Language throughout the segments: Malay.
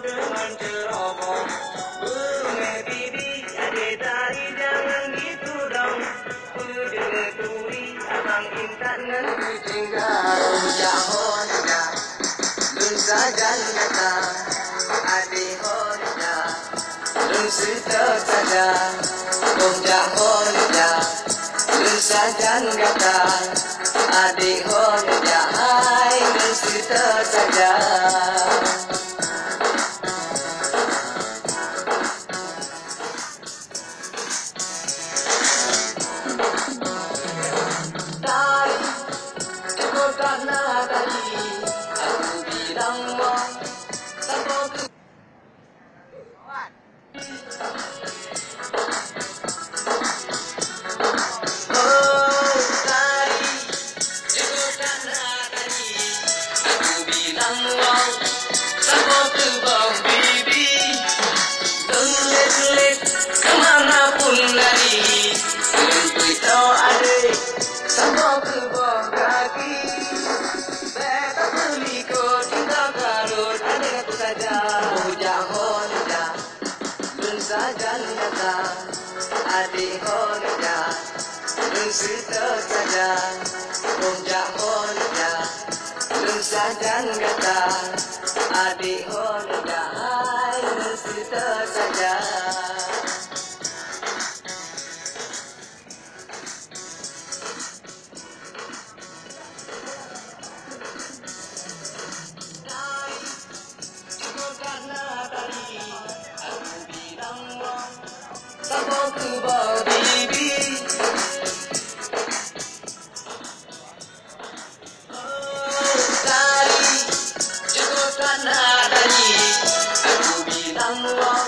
dengan ceroboh. Bumi adik tari jangan gitu dong. Udah turi abang intan ngan kucing garong. Jahonda lun sajan kata adik honda lun sita saja. Jahonda lun sajan kata adik honda hai lun sita saja. Karena tadi aku bilang mau tanpa ke oh tadi juga karena tadi aku bilang mau tanpa ke bawah bibi dolet kemanapun lari untuk tahu adik tanpa ke bawah kaki. Sajan kata adik honda lun sita saja. Honda lun sajan kata adik honda hai lun sita saja. Tanpa ku bawa bibi oh tadi juga karena tadi aku bilang wow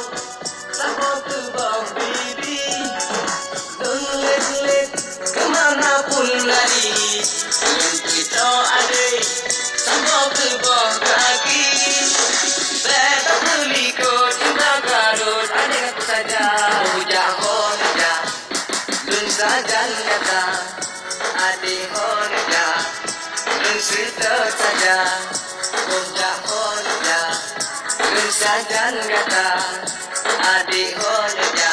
tanpa ku bawa bibi dolet kemanapun lari untuk kita adik tanpa ku bawa kaki. Beta beli kau cinta garut adik aku saja. Sajan kata adik honda lun sita saja. Honda lun sajan kata adik honda